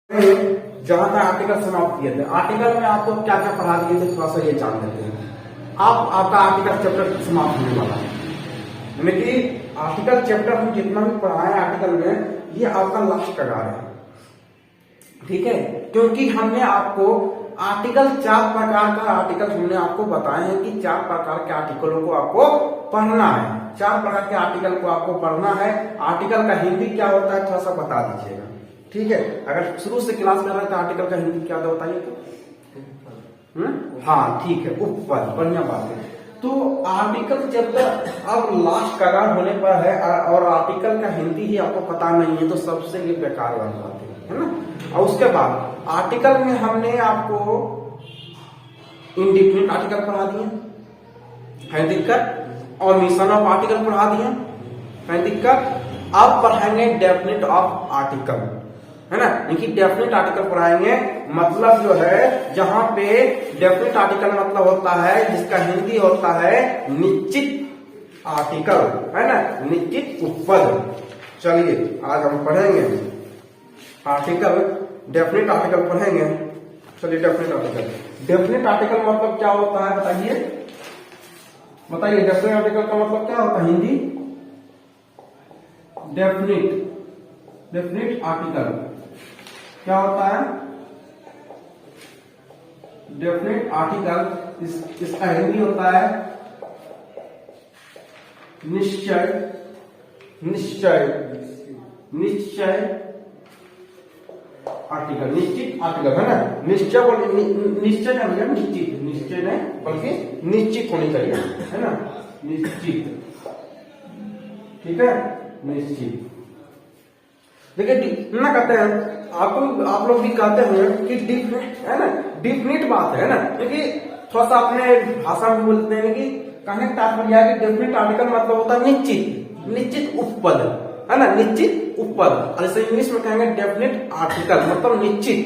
जहां तक आर्टिकल समाप्त किए थे, आर्टिकल में आपको क्या क्या पढ़ा दिए थे, थोड़ा सा ये जान लेते हैं। आपका आर्टिकल चैप्टर समाप्त होने वाला है, यानी कि आर्टिकल चैप्टर हम जितना भी पढ़ाए आर्टिकल में, ये आपका लास्ट कगार है, ठीक है। क्योंकि हमने आपको आर्टिकल 4 प्रकार का आर्टिकल हमने आपको बताए हैं कि 4 प्रकार के आर्टिकलों को आपको पढ़ना है, 4 प्रकार के आर्टिकल को आपको पढ़ना है। आर्टिकल का हिंदी क्या होता है थोड़ा सा बता दीजिएगा, ठीक है। अगर शुरू से क्लास कर रहे हैं तो आर्टिकल का हिंदी क्या होता है बताइए तो। हाँ ठीक है, उपपद, बढ़िया बात है। तो आर्टिकल चैप्टर अब लास्ट कगार होने पर है और आर्टिकल का हिंदी ही आपको पता नहीं है तो सबसे ये बेकार वाली बात है ना। और उसके बाद आर्टिकल में हमने आपको इंडिफिनिट आर्टिकल पढ़ा दिए, है दिक्कत, और मिशन ऑफ आर्टिकल पढ़ा दिए, है दिक्कत। अब पढ़ाएंगे डेफिनेट ऑफ आर्टिकल, है ना। देखिए डेफिनेट आर्टिकल पढ़ाएंगे, मतलब जो है जहां पे डेफिनेट आर्टिकल मतलब होता है जिसका हिंदी होता है निश्चित आर्टिकल, है ना, निश्चित उपपद। चलिए आज हम पढ़ेंगे आर्टिकल, डेफिनेट आर्टिकल पढ़ेंगे। चलिए डेफिनेट आर्टिकल मतलब क्या होता है बताइए, बताइए डेफिनेट आर्टिकल का मतलब क्या होता है हिंदी। डेफिनेट आर्टिकल क्या होता है, डेफिनेट आर्टिकल इसका हिंदी होता है निश्चय आर्टिकल, निश्चित आर्टिकल, है ना। निश्चय निश्चय नहीं, निश्चय नहीं बल्कि निश्चित होनी चाहिए, है ना, निश्चित, ठीक है, निश्चित। देखिए ना कहते हैं आप लोग भी कहते हैं कि डिफिनिट, है ना, डिफिनिट बात है ना, क्योंकि थोड़ा सा अपने भाषा में बोलते हैं कि कहने का तात्पर्य है कि डेफिनिट आर्टिकल मतलब होता है निश्चित उपपद, है ना, निश्चित उपपद। और जैसे इंग्लिश में कहेंगे डेफिनेट आर्टिकल मतलब निश्चित,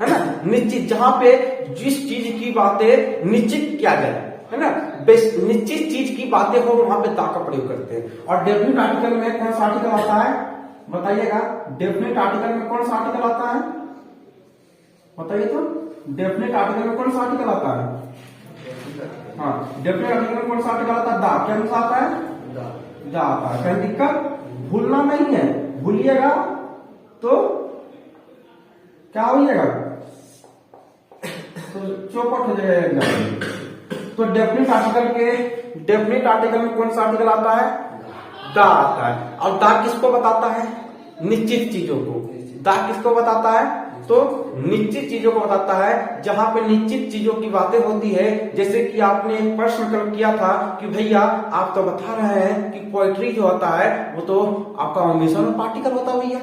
है ना, निश्चित, जहां पे जिस चीज की बातें निश्चित किया गया, है ना, निश्चित चीज की बातें हो वहां पे दा का प्रयोग करते हैं। और डेफिनेट आर्टिकल में कौन सा आर्टिकल आता है बताइएगा, डेफिनेट आर्टिकल में कौन सा आर्टिकल आता है बताइए तो। डेफिनेट आर्टिकल में कौन सा आर्टिकल आता है, हाँ डेफिनेट आर्टिकल में कौन सा आर्टिकल आता है, दा। क्या आता है, दा आता है। क्या दिक्कत, भूलना नहीं है, भूलिएगा तो क्या होइएगा, तो चौपट हो जाएगा। तो डेफिनेट आर्टिकल में कौन सा आर्टिकल आता है, दा आता है। और दा किसको बताता है, निश्चित चीजों को। दा किसको बताता है, तो निश्चित चीजों को बताता है, जहां पे निश्चित चीजों की बातें होती है। जैसे कि आपने एक प्रश्न कल किया था कि भैया आप तो बता रहे हैं कि पोएट्री जो होता है वो तो आपका ओमिशन ऑफ आर्टिकल होता है भैया,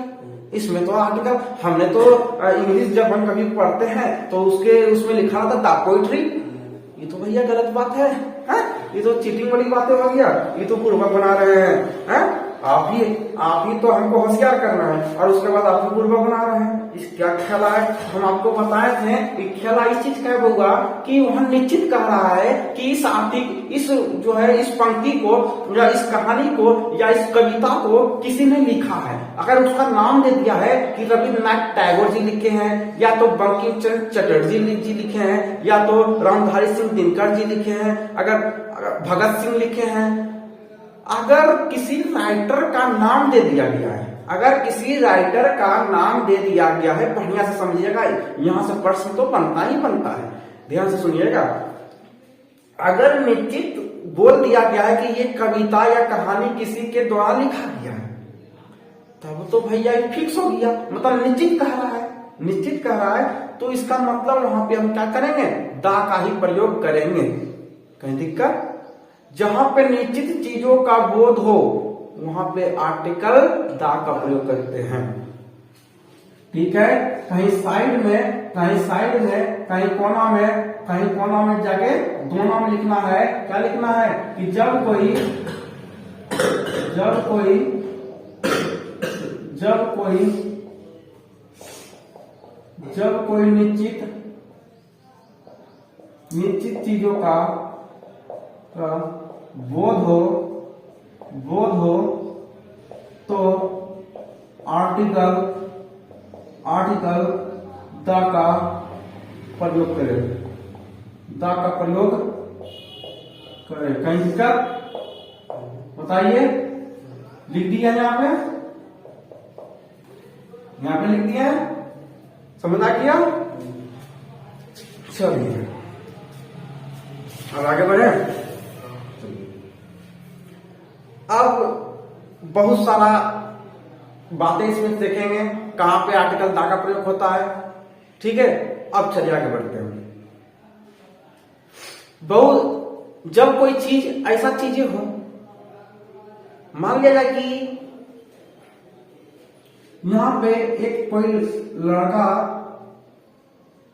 इसमें तो आर्टिकल, हमने तो इंग्लिश जब हम कभी पढ़ते हैं तो उसमें लिखा रहता दा पोएट्री। ये तो भैया गलत बात है, ये तो चीटिंग वाली बातें हो गया, ये तो पूर्वक बना रहे हैं। आप ही तो हमको होशियार करना है और उसके बाद आप पूर्वक बना रहे हैं। इस क्या खेला है, हम आपको बताए थे कि खेला इस चीज का होगा कि वह निश्चित कह रहा है कि इस जो है इस पंक्ति को या इस कहानी को या इस कविता को किसी ने लिखा है। अगर उसका नाम दे दिया है कि रविन्द्रनाथ टैगोर जी लिखे हैं, या तो बंकिम चंद्र चटर्जी जी लिखे हैं, या तो रामधारी सिंह दिनकर जी लिखे हैं, अगर भगत सिंह लिखे हैं, अगर किसी राइटर का नाम दे दिया गया है, अगर किसी राइटर का नाम दे दिया गया है, बढ़िया से समझिएगा, यहां से प्रश्न तो बनता ही बनता है, ध्यान से सुनिएगा। अगर निश्चित बोल दिया गया है कि ये कविता या कहानी किसी के द्वारा लिखा गया है, तब तो भैया ये फिक्स हो गया, मतलब निश्चित कह रहा है, तो इसका मतलब वहां पे हम क्या करेंगे, दा का ही प्रयोग करेंगे। कहीं दिक्कत, जहां पे निश्चित चीजों का बोध हो वहां पे आर्टिकल दा का प्रयोग करते हैं, ठीक है। कहीं साइड में, कहीं कोना में जाके दोनों में लिखना है। क्या लिखना है कि जब कोई निश्चित चीजों का बोध हो तो आर्टिकल आर्टिकल द का प्रयोग करें, द का प्रयोग करें। कहीं दिक्कत बताइए, लिख दिया यहाँ पे, यहाँ पे लिख दिया, समझ आ गया। चलिए अब आगे बढ़े। अब बहुत सारा बातें इसमें देखेंगे, कहां पे आर्टिकल दा का प्रयोग होता है, ठीक है। अब चलिए आगे बढ़ते हैं। बहुत जब कोई चीज ऐसा चीजें हो, मान लिया जाए कि यहां पे एक कोई लड़का,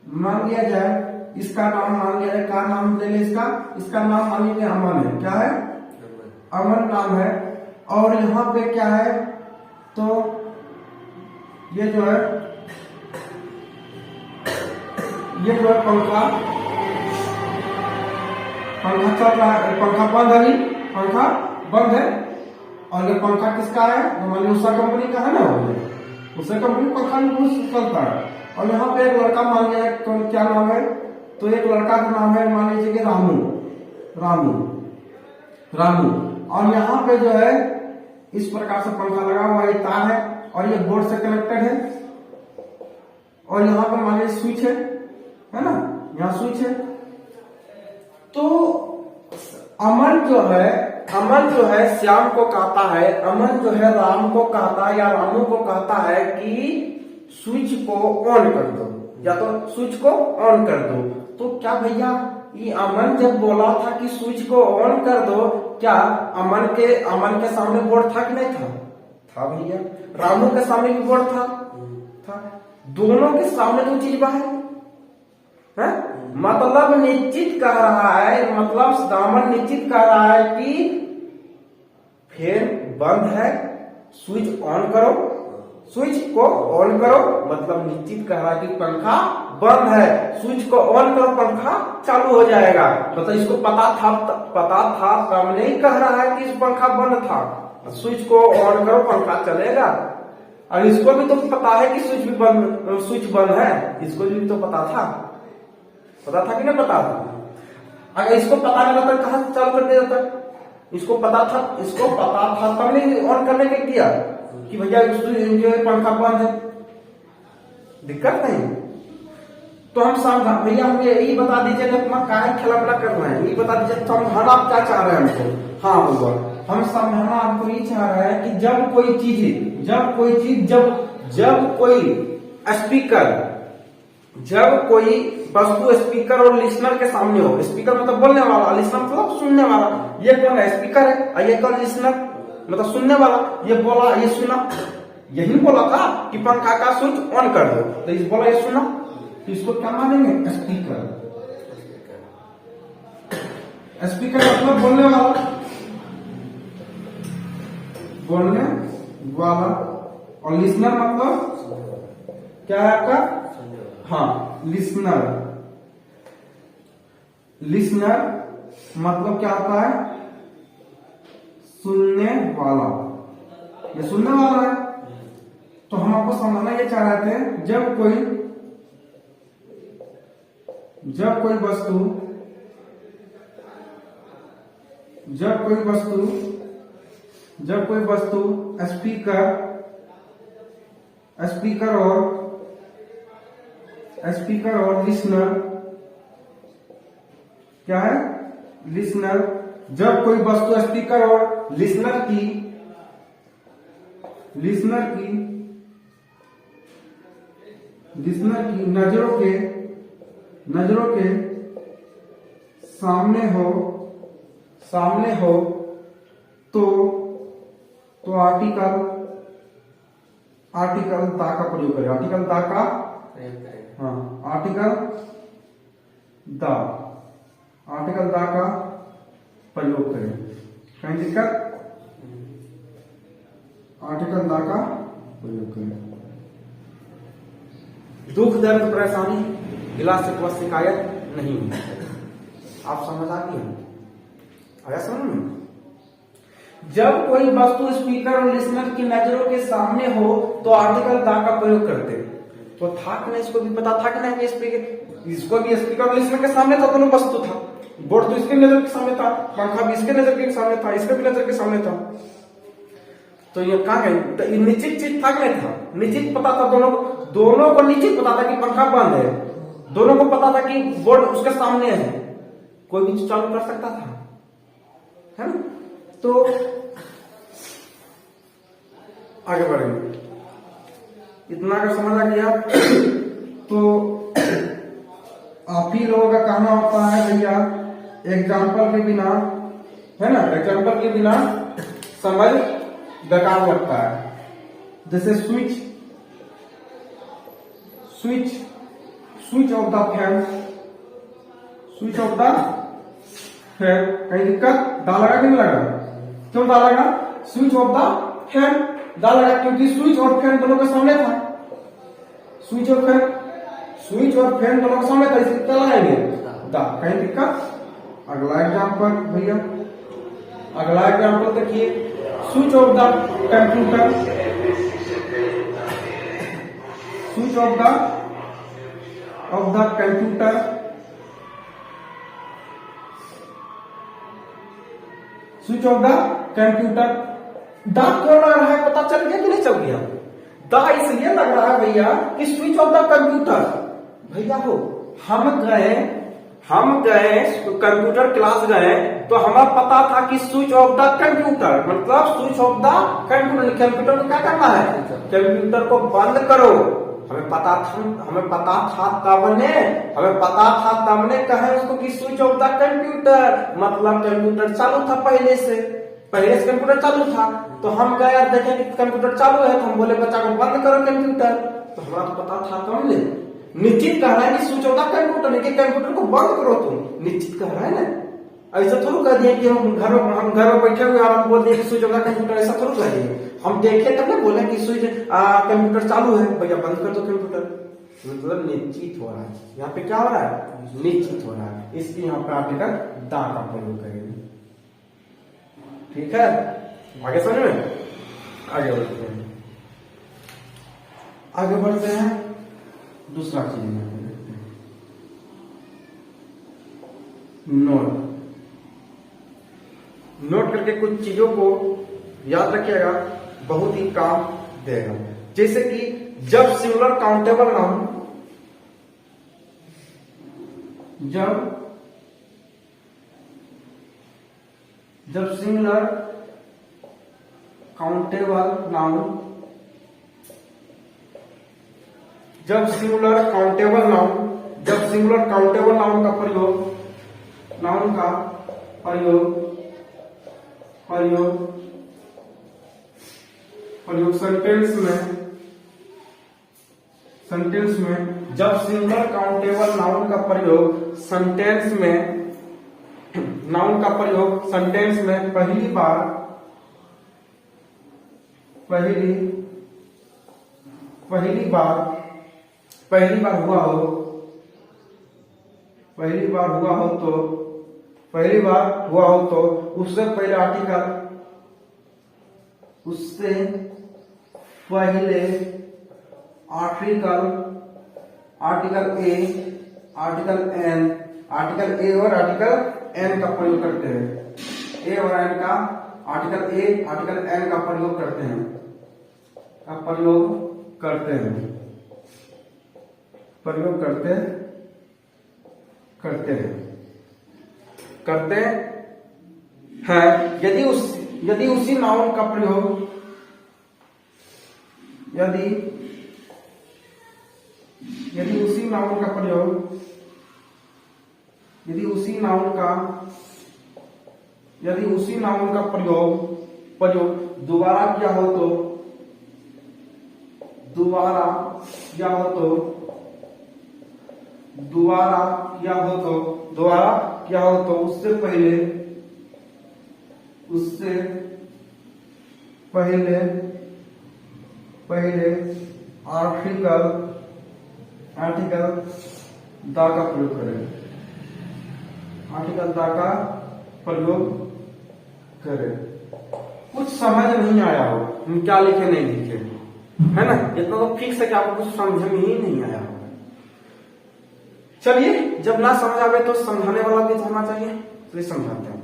मान लिया जाए इसका नाम, मान लिया जाए, क्या नाम ले इसका नाम मान लीजिए अमन है। क्या है? अमन नाम है। और यहाँ पे क्या है, तो ये जो है पंखा चल रहा है, पंखा बंद है, पंखा बंद है। और ये पंखा किसका है? तो मान लीजिए उषा कंपनी का है ना, उषा कंपनी पंखा चलता है। और यहाँ पे एक लड़का, मान लिया तो क्या नाम है, तो एक लड़का का नाम है मान लीजिए कि रामू। और यहाँ पे जो है इस प्रकार से पंखा लगा हुआ है, तार है और ये बोर्ड से कनेक्टेड है। और यहाँ पे मान लीजिए स्विच है ना, यहाँ स्विच है। तो अमन जो है श्याम को कहता है, अमन जो है राम को कहता है या रामू को कहता है कि स्विच को ऑन कर दो, या तो स्विच को ऑन कर दो। तो क्या भैया ये अमन जब बोला था कि स्विच को ऑन कर दो, क्या अमन के सामने बोर्ड था कि नहीं था भैया। रामू के सामने भी बोर्ड था। दोनों के सामने दो चीज बाहर है। मतलब निश्चित कह रहा है, मतलब दामन निश्चित कह रहा है कि फैन बंद है, स्विच ऑन करो, स्विच को ऑन करो। मतलब निश्चित कह रहा है कि पंखा बंद है, स्विच को ऑन करो, पंखा चालू हो जाएगा। मतलब इसको पता था तब नहीं कह रहा है कि इस पंखा बंद था, स्विच को ऑन करो पंखा चलेगा। और इसको भी तो पता है कि स्विच बंद है, इसको भी तो पता था कि नहीं पता था। अगर इसको पता नहीं रहता कहां से चालू कर देता, इसको पता था तब नहीं ऑन करने के किया कि भैया पंखा बंद है, दिक्कत नहीं। तो हम समझा भैया, हमें यही बता दीजिए क्या खिलाफला कर रहे हैं, ये बता दीजिए समझाना आप क्या चाह रहे हैं हमको। हाँ होगा, हम समझाना आपको ये चाह रहे हैं कि जब कोई वस्तु स्पीकर और लिसनर के सामने हो, स्पीकर मतलब बोलने वाला, लिसनर मतलब सुनने वाला। ये कौन है? स्पीकर है, और ये कौन? लिसनर मतलब सुनने वाला। ये बोला, ये सुना, यही बोला था कि पंखा का स्विच ऑन कर दो, तो इस बोला, ये सुना, तो इसको क्या मानेंगे? स्पीकर मतलब बोलने वाला। और लिसनर मतलब क्या है आपका? हाँ, लिसनर मतलब क्या होता है? सुनने वाला। ये सुनने वाला है। तो हम आपको समझना ये चाह रहे थे, जब कोई वस्तु स्पीकर और लिसनर, क्या है? लिसनर। जब कोई वस्तु स्पीकर और लिसनर की नजरों के सामने हो तो आर्टिकल दा का प्रयोग करें। आर्टिकल दा का, हाँ, आर्टिकल दा का प्रयोग करें। कहीं दिक्कत? आर्टिकल दा का प्रयोग करें। दुख दर्द परेशानी गिला शिकवा शिकायत नहीं है। आप समझ आ गई? आया समझ में? जब कोई वस्तु स्पीकर और लिसनर की नजरों के सामने हो तो आर्टिकल दा का प्रयोग करते हैं। तो था कि नहीं, इसको भी पता था कि नहीं स्पीकर, इसको भी स्पीकर लिस्टनर के सामने था, दोनों वस्तु था। बोर्ड तो इसके नजर के सामने था, पंखा भी इसके नजर के सामने था, इसके भी नजर के सामने था। तो ये कहा गया, तो ये निश्चित चीज था कि नहीं था, निश्चित पता था दोनों को निश्चित पता था कि पंखा बंद है, दोनों को पता था कि बोर्ड उसके सामने है, कोई भी चालू कर सकता था, है ना। तो आगे बढ़ेंगे, इतना अगर समझ आ गया तो आप ही लोगों का कहना होता है भैया एग्जाम्पल के बिना, है ना, एग्जाम्पल के बिना समझ बेकार लगता है। जैसे switch off the fan, switch off the fan, कहीं दिक्कत डालेगा कि नहीं लगा, क्यों डालेगा, स्विच ऑफ द फैन डालेगा क्योंकि स्विच और फैन दोनों के सामने था, स्विच और फैन दोनों के सामने था, इसे क्या लगाएंगे, कहीं दिक्कत। अगला एग्जाम्पल भैया, अगला एग्जाम्पल देखिए, switch off the computer, switch off the computer, switch off the computer. दा क्यों लग रहा है, पता चल गया कि नहीं चल गया, दा इसलिए लग रहा है भैया कि स्विच ऑफ द कंप्यूटर। भैया हो हम गए कंप्यूटर क्लास गए तो हमें पता था कि स्विच ऑफ द कंप्यूटर मतलब स्विच ऑफ द कंप्यूटर को क्या करना है, कंप्यूटर को बंद करो। हमें पता था तब ने कहे उसको कि स्विच ऑफ द कंप्यूटर मतलब कंप्यूटर चालू था, पहले से कंप्यूटर चालू था। तो हम गए और देखे कि कंप्यूटर चालू है, तो हम बोले बच्चा को बंद करो कंप्यूटर। तो हमारा तो पता था, तो हमने निश्चित कह रहा है कि स्विच ऑफ द कंप्यूटर, नहीं कि कंप्यूटर को बंद करो, तुम निश्चित कह रहा है ना। ऐसा थोड़ा कह दिया कि हम घर में बैठे हुए और हम बोल दिए कि स्विच ऑफ द कंप्यूटर, ऐसा थोड़ा कह दिए। हम देखे तब ना बोले कि स्विच कंप्यूटर चालू है, भैया बंद कर दो कंप्यूटर। मतलब निश्चित हो रहा है, यहाँ पे क्या हो रहा है, निश्चित हो रहा है, इसलिए यहाँ पे आर्टिकल दा का प्रयोग करेंगे। ठीक है, आगे समझ में, आगे बढ़ते हैं दूसरा चीज में, नोट करके कुछ चीजों को याद रखिएगा, बहुत ही काम देगा। जैसे कि जब सिंगुलर काउंटेबल नाउन, जब सिंगुलर काउंटेबल नाउन, जब सिंगुलर काउंटेबल नाउन का प्रयोग सेंटेंस में, जब सिंगुलर काउंटेबल नाउन का प्रयोग सेंटेंस में पहली बार हुआ हो तो उससे पहले आर्टिकल ए और आर्टिकल एन का प्रयोग करते हैं। ए और एन का आर्टिकल एन का प्रयोग करते हैं। यदि उसी नाउन का प्रयोग दोबारा किया हो तो उससे पहले आर्टिकल दा का प्रयोग करें। कुछ समझ नहीं आया हो, हम क्या लिखे नहीं लिखे, है ना, इतना तो फिक्स है कि आपको कुछ समझ में ही नहीं आया होगा। चलिए, जब ना समझ आवे तो समझाने वाला भी तो होना चाहिए, तो समझाते हैं।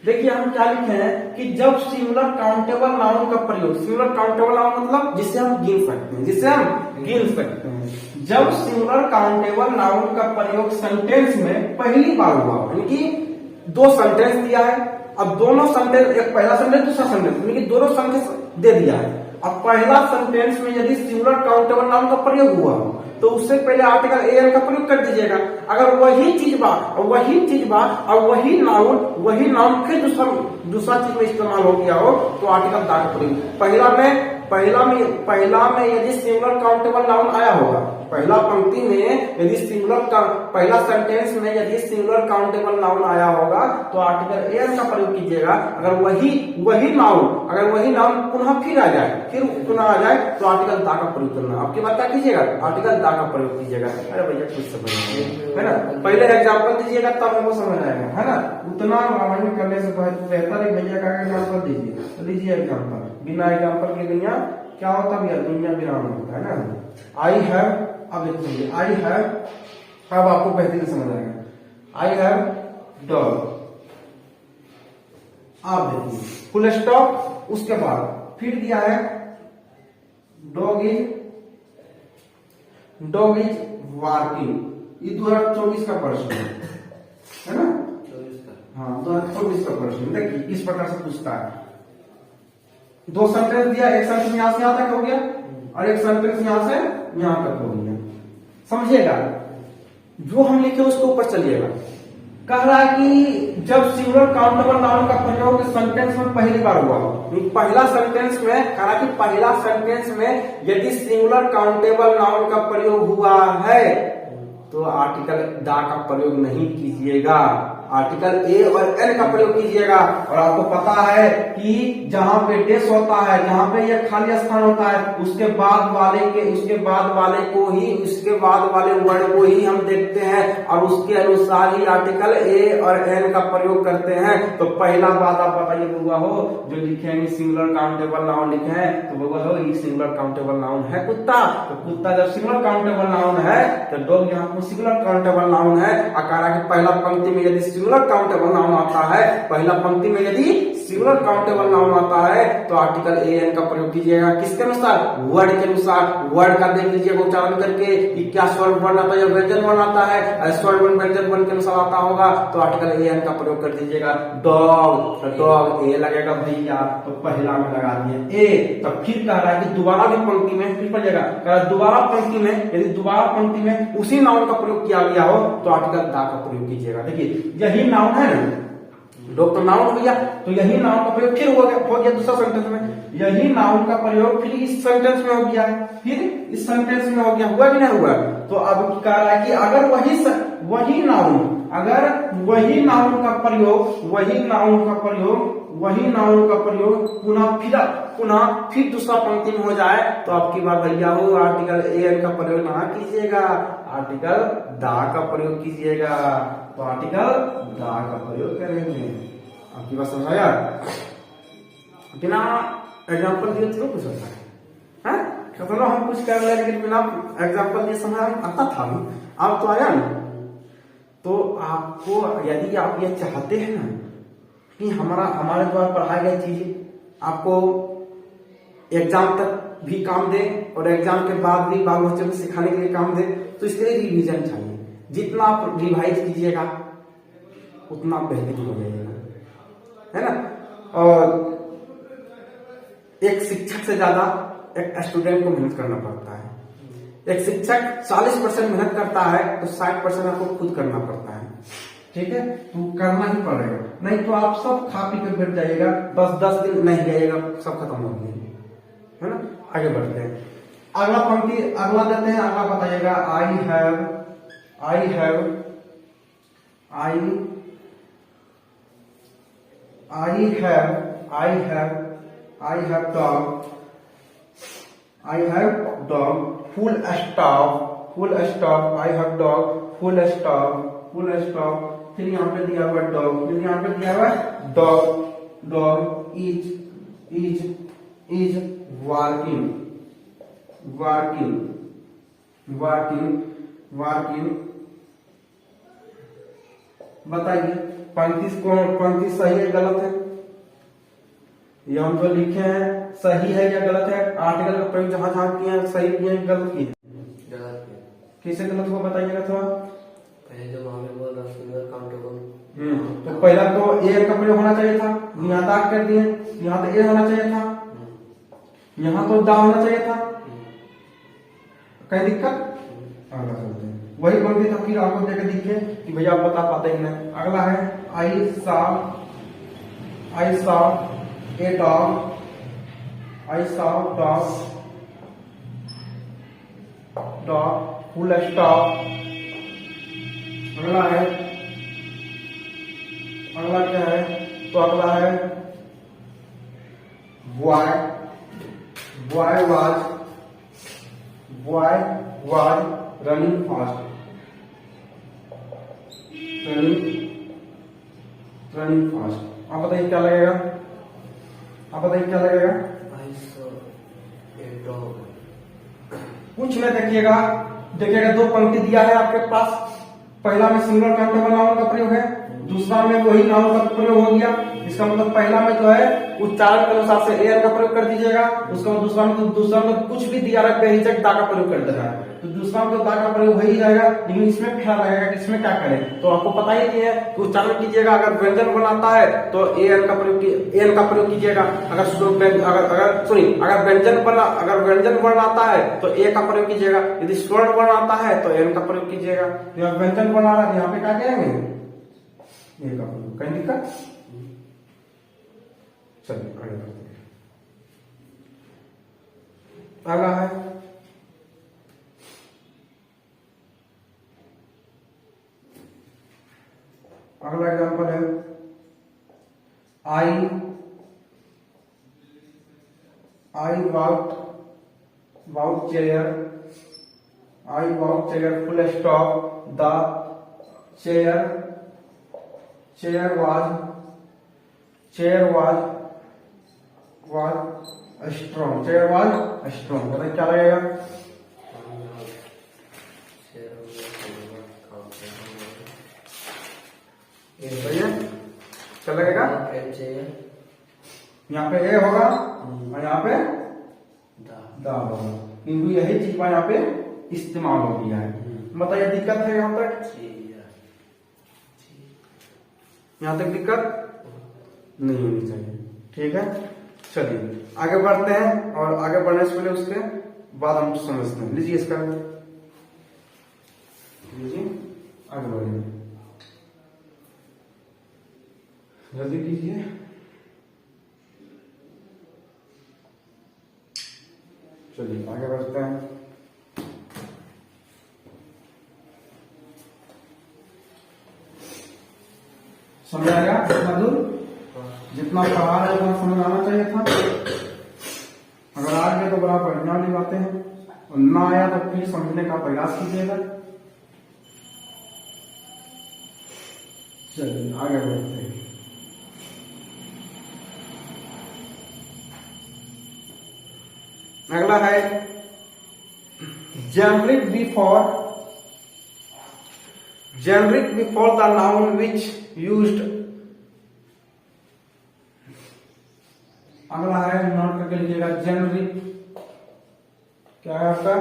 देखिए हम क्या लिखे हैं कि जब सिंगुलर काउंटेबल नाउन का प्रयोग, सिंगुलर काउंटेबल नाउन मतलब जिसे हम गिन सकते हैं, जिसे हम गिन सकते हैं, जब सिंगुलर काउंटेबल नाउन का प्रयोग सेंटेंस में पहली बार हुआ, यानी कि दो सेंटेंस दिया है, अब दोनों सेंटेंस, एक पहला सेंटेंस दूसरा सेंटेंस, यानी कि दोनों सेंटेंस दे दिया है। अब पहला सेंटेंस में यदि सिंगुलर काउंटेबल नाउन का प्रयोग हुआ तो उससे पहले आर्टिकल एन का प्रयोग कर दीजिएगा। अगर वही चीज बा और वही नाउन फिर दूसरा चीज में इस्तेमाल हो गया हो तो आर्टिकल दा का प्रयोग। पहला में यदि सिंगुलर काउंटेबल नाउन आया होगा, पहला पंक्ति में यदि पहला सेंटेंस में यदि सिंगुलर काउंटेबल नाउन आया होगा तो आर्टिकल एन का प्रयोग कीजिएगा। अगर वही नाउन पुनः फिर आ जाए तो आर्टिकल दा का प्रयोग करना। आपकी बात क्या कीजिएगा, आर्टिकल दा का प्रयोग कीजिएगा। अरे भैया कुछ समझ, है ना, पहले एग्जाम्पल दीजिएगा तब हमको समझ आएगा, है ना। उतना रामायण करने से बेहतर है भैया का एग्जाम्पल दीजिए, तो लीजिए एग्जाम्पल। बिना एग्जाम्पल के दुनिया क्या होता भैया, दुनिया विराम होता है ना। आई हैव, अब देखिए आई हैव, अब आपको बेहतरीन समझ आएगा। आई हैव डॉग, आप देखिए फुल स्टॉप, उसके बाद फिर दिया है डॉग इज वार्किंग। ये 2024 का प्रश्न है ना, 24 का, हाँ 2024 का प्रश्न। देखिए इस प्रकार से पूछता है, दो सेंटेंस दिया, एक सेंटेंस यहां से यहां तक हो गया और एक सेंटेंस यहां से यहां तक हो गया। समझिएगा, जो हम लिखे उसके ऊपर चलिएगा। कह रहा है कि जब सिंगुलर काउंटेबल नाउन का प्रयोग सेंटेंस में पहली बार हुआ, पहला सेंटेंस में कह रहा कि पहला सेंटेंस में यदि सिंगुलर काउंटेबल नाउन का प्रयोग हुआ है तो आर्टिकल दा का प्रयोग नहीं कीजिएगा, आर्टिकल ए और एन का प्रयोग कीजिएगा। और आपको पता है कि जहां पे डेस होता है, जहां पे यह खाली स्थान होता है, उसके बाद वाले वर्ड को ही हम देखते हैं और उसके अनुसार ही आर्टिकल ए और एन का प्रयोग करते हैं। तो पहला बात आप बताइए बउआ हो, जो लिखेंगे सिंगुलर काउंटेबल नाउन लिखे हैं तो बउआ हो ये सिंगुलर काउंटेबल नाउन है कुत्ता, तो कुत्ता जब सिंगुलर काउंटेबल नाउन है तो डॉग यहाँ पर सिंगुलर काउंटेबल नाउन है। आकार की पहला पंक्ति में यदि सिंगुलर काउंटेबल नाउन आता है, पहला पंक्ति में यदि सिंगुलर काउंटेबल नाउन आता है तो आर्टिकल ए एन का प्रयोग कीजिएगा। किसके अनुसार, वर्ड के अनुसार। वर्ड का देख लीजिएगा उच्चारण करके कि क्या स्वर वर्ण आता है या व्यंजन वर्ण आता है, स्वर वर्ण व्यंजन वर्ण के अनुसार आता होगा तो आर्टिकल ए एन का प्रयोग कर दीजिएगा। डॉग, तो डॉग ए लगेगा भैया, तो पहला में लगा दिए ए। तो फिर कह रहा है कि दोबारा भी पंक्ति में फिर पढ़िएगा, दोबारा पंक्ति में यदि दोबारा पंक्ति में उसी नाउन का प्रयोग किया गया हो तो आर्टिकल दा का प्रयोग कीजिएगा। देखिए यही नाउन है ना, डॉग तो नाउन हो गया, तो यही नाउन का प्रयोग फिर हो गया दूसरा सेंटेंस में, यही नाउन का प्रयोग फिर इस सेंटेंस में हो गया, फिर इस सेंटेंस में हो गया, हुआ कि नहीं हुआ। तो अब कह रहा है कि अगर वही नाउन का प्रयोग पुनः फिर दूसरा पंक्ति में हो जाए तो आपकी बात भैया हो आर्टिकल ए एन का प्रयोग ना कीजिएगा, आर्टिकल दा का प्रयोग कीजिएगा। तो आर्टिकल दा का प्रयोग करेंगे। आपकी बात समझ आया, बिना एग्जाम्पल दिए तो कुछ होता है, चलो हम कुछ कर रहे लेकिन बिना एग्जाम्पल दिए समझ आता था, अब तो आया ना। तो आपको यदि आप ये चाहते हैं ना कि हमारे द्वारा पढ़ाई गई चीज आपको एग्जाम तक भी काम दे और एग्जाम के बाद भी बाल बच्चों को सिखाने के लिए काम दे, तो इसके लिए रिवीजन चाहिए। जितना आप रिवाइज कीजिएगा उतना बेहतरीन हो जाएगा, है ना। और एक शिक्षक से ज्यादा एक स्टूडेंट को मेहनत करना पड़ता है। एक शिक्षक 40% मेहनत करता है तो 60% आपको खुद करना पड़ता है, ठीक है। तो करना ही पड़ेगा, नहीं तो आप सब खा पी कर बैठ जाइएगा, बस 10 दिन नहीं जाइएगा, सब खत्म हो गया, है ना। आगे बढ़ते हैं, अगला पंक्ति अगला देते हैं, अगला बताइएगा। I have dog full stop I have dog full stop. फिर यहाँ पे दिया हुआ डॉग, फिर यहाँ पे दिया हुआ dog is working working, working, working. बताइए 35 सही है गलत है? ये हम जो लिखे हैं सही है या गलत है? आर्टिकल का प्रयोग जहां जहां किए हैं सही किए हैं गलत किए हैं? गलत है। कैसे गलत हुआ बताइएगा थोड़ा। पहले जो वहां पे बोल रहा सिंगल काउंटेबल, तो पहला तो ए का प्रयोग होना चाहिए था, यहाँ दाग कर दिए, यहाँ तो ए होना चाहिए था, यहाँ तो दा होना चाहिए था। कहीं दिक्कत? अगला चलते हैं, वही बोलते था फिर आपको देखे दिखे कि भैया आप बता पाते कि नहीं। अगला है I saw a dog, I saw dog full stop. अगला है, अगला क्या है? तो अगला है boy was running fast, running fast. आप बताइए क्या लगेगा? आप बताइए क्या लगेगा? I saw a dog. कुछ न देखिएगा, देखिएगा दो पंक्ति दिया है आपके पास। पहला में सिंगल काउंटेबल नाउन का प्रयोग है, दूसरा में वही नाउन का प्रयोग हो गया। इसका मतलब पहला में जो है उच्चारण के अनुसार से एयर का प्रयोग कर दीजिएगा, उसका दूसरा में कुछ भी दिया रहे बेहिचक दा का प्रयोग कर देगा। तो दूसरा में तो दा का प्रयोग हो ही जाएगा, लेकिन इसमें ख्याल रहेगा कि इसमें क्या करें। तो आपको पता ही नहीं है कि उच्चारण कीजिएगा, अगर व्यंजन बनाता है तो एन का प्रयोग कीजिएगा। अगर व्यंजन वर्ण आता है तो ए का प्रयोग कीजिएगा, यदि स्वर्ण वर्ण आता है तो एन का प्रयोग कीजिएगा। यहाँ व्यंजन बना रहा है, यहाँ पे क्या करेंगे? ए का प्रयोग। कहीं दिक्कत? चलिए आगे बढ़ते हैं। अगला है अगला एग्जांपल है I walk chair, I walk chair full stop the chair was strong, chair was strong. बताइए क्या लगेगा? क्या लगेगा? यहाँ पे ए होगा और यहाँ पे दा होगा, क्योंकि यही चीज यहाँ पे इस्तेमाल हो गया है। बताइए दिक्कत है यहाँ तक? यहाँ तक दिक्कत नहीं होनी चाहिए। ठीक है, चलिए आगे बढ़ते हैं, और आगे बढ़ने से पहले उसके बाद हम समझते हैं। लीजिए इसका, लीजिए आगे बढ़िए, जल्दी कीजिए। चलिए आगे बढ़ते हैं। समझ आएगा जितना दूर, जितना पढ़ा है उतना समझ आना चाहिए था। अगर आ गए तो बड़ा बढ़िया वाली बातें हैं, और ना आया तो फिर समझने का प्रयास कीजिएगा। चलिए आगे बढ़ते हैं। अगला है generic before the noun which used। अगला है नोट करके लीजिएगा, जेनरिक क्या है आपका?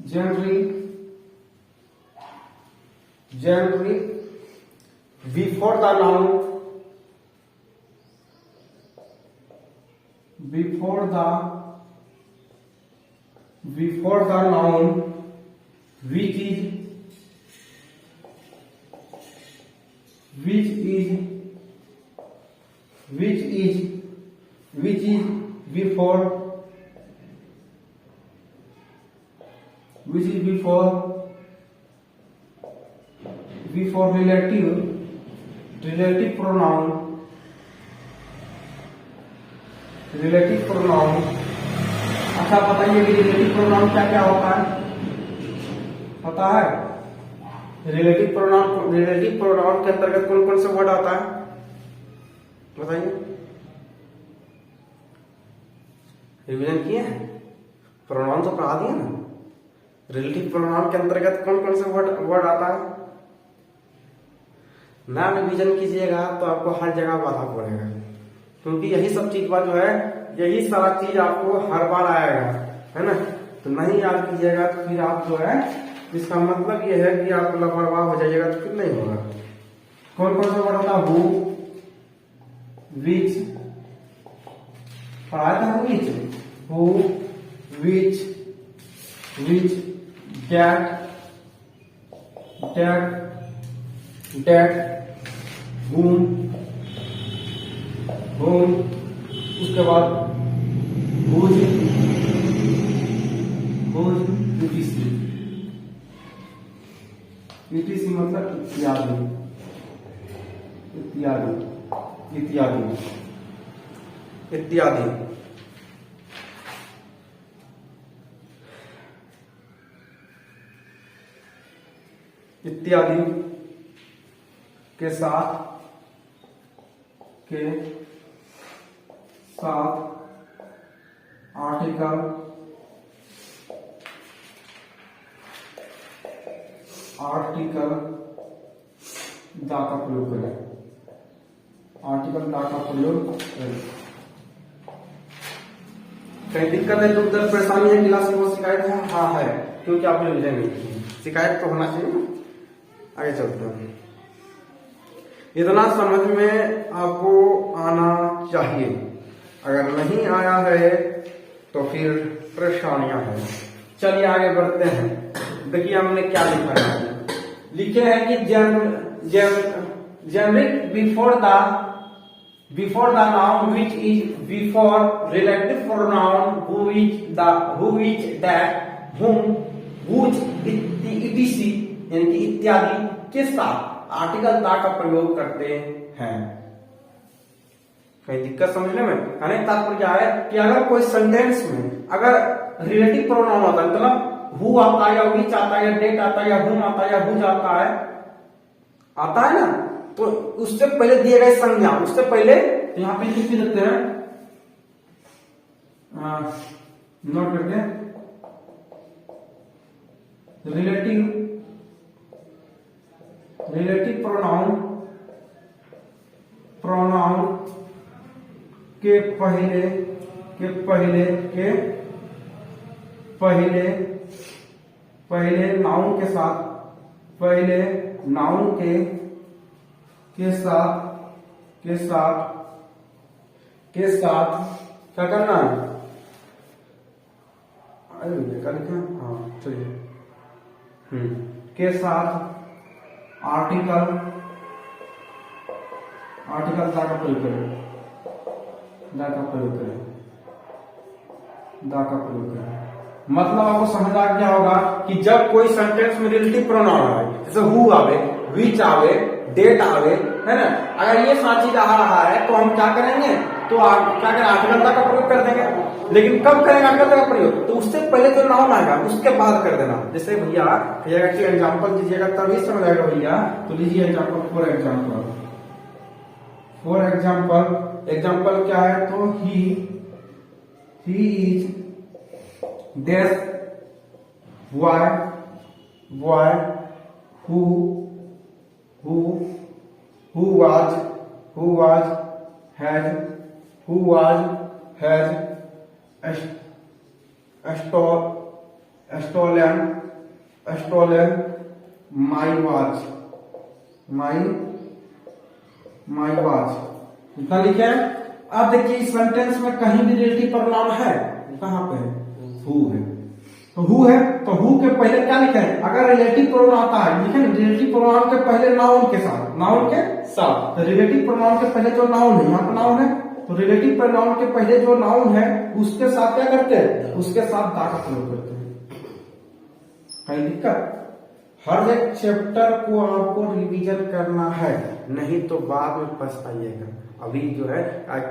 Generic before the noun, before the noun which is before relative pronoun। अच्छा बताइए कि रिलेटिव प्रोनाउन क्या क्या होता है? पता है? रिलेटिव प्रोनाउन के अंतर्गत कौन कौन से वर्ड आता है बताइए? रिवीजन किए हैं? प्रोनाउन तो पढ़ा दिए ना। रिलेटिव प्रोनाउन के अंतर्गत कौन कौन से वर्ड आता है? ना रिवीजन कीजिएगा तो आपको हर जगह बाधा पड़ेगा, क्योंकि यही सब चीज जो है, यही सारा चीज आपको हर बार आएगा, है ना। तो नहीं याद कीजिएगा तो फिर आप जो है, इसका मतलब ये है कि आप लापरवाह हो जाइएगा, तो फिर नहीं होगा। कौन कौन सा वर्ड होता है? हु, विच, पढ़ाया था विच, हु, विच, दैट, whom, उसके बाद whose, etc मतलब इत्यादि, इत्यादि के साथ आर्टिकल दा का प्रयोग करें। कहीं दिक्कत है तो उधर परेशानी है, क्लास में वो शिकायत है? हाँ है, क्योंकि आपने रिवीजन नहीं की। शिकायत तो होना चाहिए ना। आगे चलते हैं। इतना समझ में आपको आना चाहिए, अगर नहीं आया है तो फिर परेशानियां हैं। चलिए आगे बढ़ते हैं। देखिए हमने क्या लिखा है। लिखे हैं कि generic before the noun which is before relative pronoun who is that whom whose etc यानी कि इत्यादि के साथ आर्टिकल दा का प्रयोग करते हैं। कहीं दिक्कत समझने में? यानी तात्पर्य क्या है कि अगर कोई सेंटेंस में अगर रिलेटिव प्रोनाउन होता है, मतलब हु आता है या विच आता है या डेट आता है या हुम आता है या हुज आता है ना, तो उससे पहले दिए गए संज्ञा, उससे पहले तो यहां पे लिख देते हैं, नोट करके, रिलेटिव प्रोनाउन के पहले नाउन के साथ क्या करना है? हाँ चलिए, के साथ आर्टिकल दा का प्रयोग करें। मतलब आपको समझ आ गया होगा कि जब कोई सेंटेंस में रिलेटिव प्रोनाउन आए, जैसे हु आवे, विच आवे, डेट आवे, है ना, अगर ये सारी चीज आ रहा है तो हम क्या करेंगे? तो क्या करें? आर्टिकल दा का प्रयोग कर देंगे। लेकिन कब करेंगे आर्टिकल दा का प्रयोग? तो उससे पहले जो नाउन आएगा उसके बाद कर देना। जैसे भैया कहिएगा कि एग्जाम्पल दीजिएगा तभी समझ आएगा भैया। तो लीजिए एग्जाम्पल, फॉर एग्जाम्पल क्या है? तो he is dash boy who has stolen my watch। इतना लिखे। अब देखिए इस सेंटेंस में कहीं भी रिलेटिव प्रोनाउन है? कहां पे है? हु है। तो हु है, तो हु के पहले क्या लिखे हैं? अगर रिलेटिव प्रोनाउन आता है, लिखे रिलेटिव प्रोनाउन के पहले नाउन के साथ। तो रिलेटिव प्रोनाउन के पहले जो नाउन है, यहाँ पर नाउन है, तो रिलेटिव प्रोनाउन के पहले जो नाउन है उसके साथ क्या करते हैं? उसके साथ दा का प्रयोग करते हैं। कहीं दिक्कत? हर एक चैप्टर को आपको रिवीजन करना है, नहीं तो बाद में पछताइएगा। अभी जो है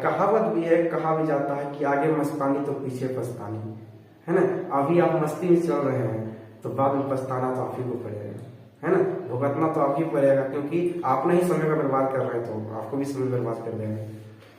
कहावत भी है, कहा भी जाता है कि आगे मस्तानी तो पीछे पछतानी, है ना। अभी आप मस्ती में चल रहे हैं तो बाद में पछताना तो आप ही को पड़ेगा, है ना। भुगतना तो आप ही पड़ेगा, क्योंकि आप नहीं समय का बर्बाद कर रहे हैं तो आपको भी समय बर्बाद कर देंगे।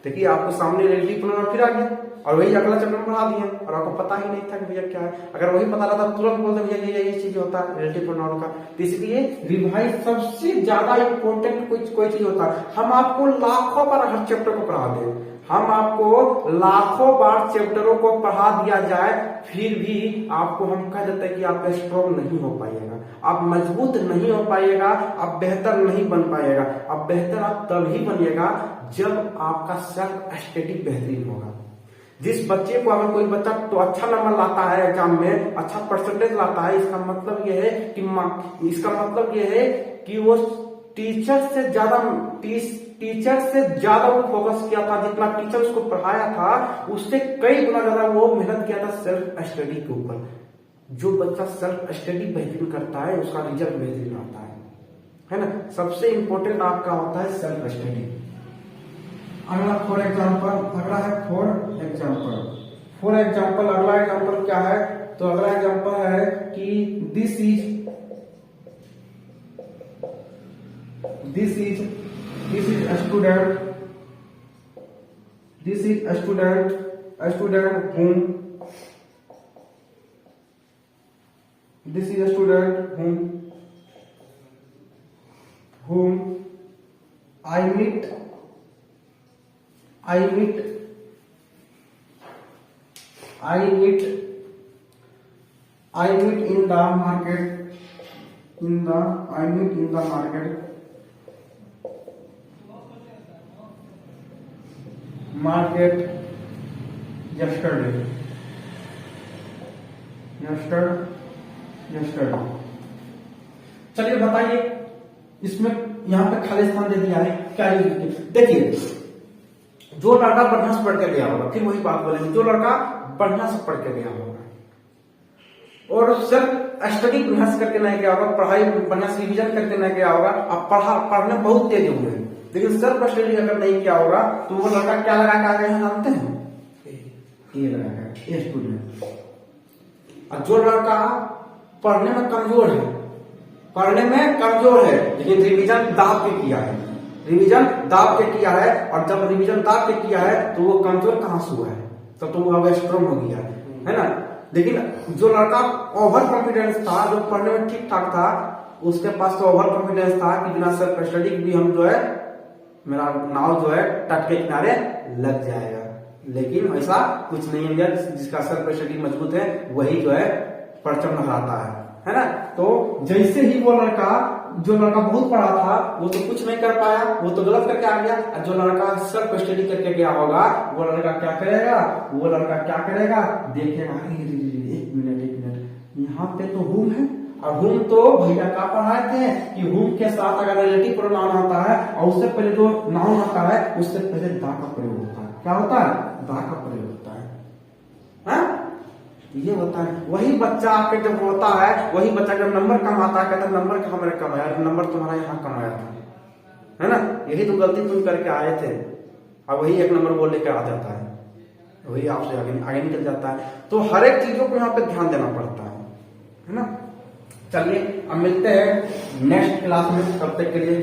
देखिए आपको सामने रिलेटिव प्रोनाउन फिर आ गया और वही अगला चैप्टर पढ़ा दिया और आपको पता ही नहीं था कि भैया क्या है। अगर वही पता रहता तुरंत बोलते भैया ये चीज होता है रिलेटिव प्रोनाउन का। तो इसलिए रिवाइज सबसे ज्यादा इंपॉर्टेंट कोई चीज होता है। हम आपको लाखों बार हर चैप्टर को पढ़ा दें, हम आपको लाखों बार चैप्टरों को पढ़ा दिया जाए, फिर भी आपको हम कह देते हैं कि आप स्ट्रॉन्ग नहीं हो पाइएगा, आप मजबूत नहीं हो पाइएगा, आप बेहतर नहीं बन पाइएगा। आप बेहतर आप तभी बनिएगा जब आपका सेल्फ स्टडी बेहतरीन होगा। जिस बच्चे को अगर कोई बच्चा तो अच्छा नंबर लाता है एग्जाम में, अच्छा परसेंटेज लाता है, इसका मतलब यह है कि वो टीचर से ज्यादा वो फोकस किया था, जितना टीचर उसको पढ़ाया था उससे कई गुना ज्यादा वो मेहनत किया था सेल्फ स्टडी के ऊपर। जो बच्चा सेल्फ स्टडी बेहतरीन करता है उसका रिजल्ट बेहतरीन आता है ना। सबसे इंपॉर्टेंट आपका होता है सेल्फ स्टडी। अगला फॉर एग्जाम्पल, अगला है फॉर एग्जाम्पल। अगला एग्जाम्पल क्या है? तो अगला एग्जाम्पल है कि this is a student whom I meet in the market yesterday। चलिए बताइए, इसमें यहाँ पे खाली स्थान दे दिया है, क्या देखिए। जो लड़का बढ़िया से पढ़ के गया होगा, फिर वही बात बोलेंगे, जो लड़का बढ़िया से पढ़ के गया होगा और सिर्फ स्टडी बढ़िया से करके नहीं गया होगा, पढ़ाई बढ़िया से रिविजन करके नहीं गया होगा, अब पढ़ने बहुत तेज हुए हैं, लेकिन सेल्फ स्टडी अगर नहीं किया होगा तो वो लड़का क्या लगा के आ गए हैं जानते हैं? ये लगा के, ये स्टूडेंट। और जो लड़का पढ़ने में कमजोर है लेकिन रिवीजन दाब के किया है, और जब रिवीजन दाब के किया है तो वो कमजोर कहां से हुआ है? तो वो अब स्ट्रॉन्ग हो गया है ना। लेकिन जो लड़का ओवर कॉन्फिडेंस था, जो पढ़ने में ठीक ठाक था, उसके पास तो ओवर कॉन्फिडेंस था कि बिना सेल्फ स्टडी भी हम जो है मेरा नाव जो है तट के किनारे लग जाएगा। लेकिन ऐसा कुछ नहीं है, जिसका सेल्फ स्टडी मजबूत है वही जो है परचम लहराता है ना। तो जैसे ही वो लड़का, जो लड़का बहुत पढ़ा था वो तो कुछ नहीं कर पाया, वो तो गलत करके आ गया, और जो लड़का सेल्फ स्टडी करके गया होगा वो लड़का क्या करेगा? देखेगा, एक मिनट यहाँ पे तो हुम है, और हुम तो भैया का पढ़ाए थे कि हुम के साथ अगर रिलेटिव प्रोनाउन आता है और उससे पहले जो नाउन आता है उससे पहले दा का प्रयोग होता है। क्या होता है? दा का प्रयोग होता है। ये होता है। वही बच्चा आपके जब होता है, वही बच्चा जब नंबर कम आता है, कहता है नंबर कहाँ मेरा कम आया, नंबर तुम्हारा यहाँ कम आया था, है ना। यही तो गलती तुम करके आए थे, अब वही एक नंबर बोल लेकर आ जाता है, वही आपसे आगे निकल जाता है। तो हर एक चीजों को यहाँ पे ध्यान देना पड़ता है ना। चलिए अब मिलते हैं नेक्स्ट क्लास में, तब तक के लिए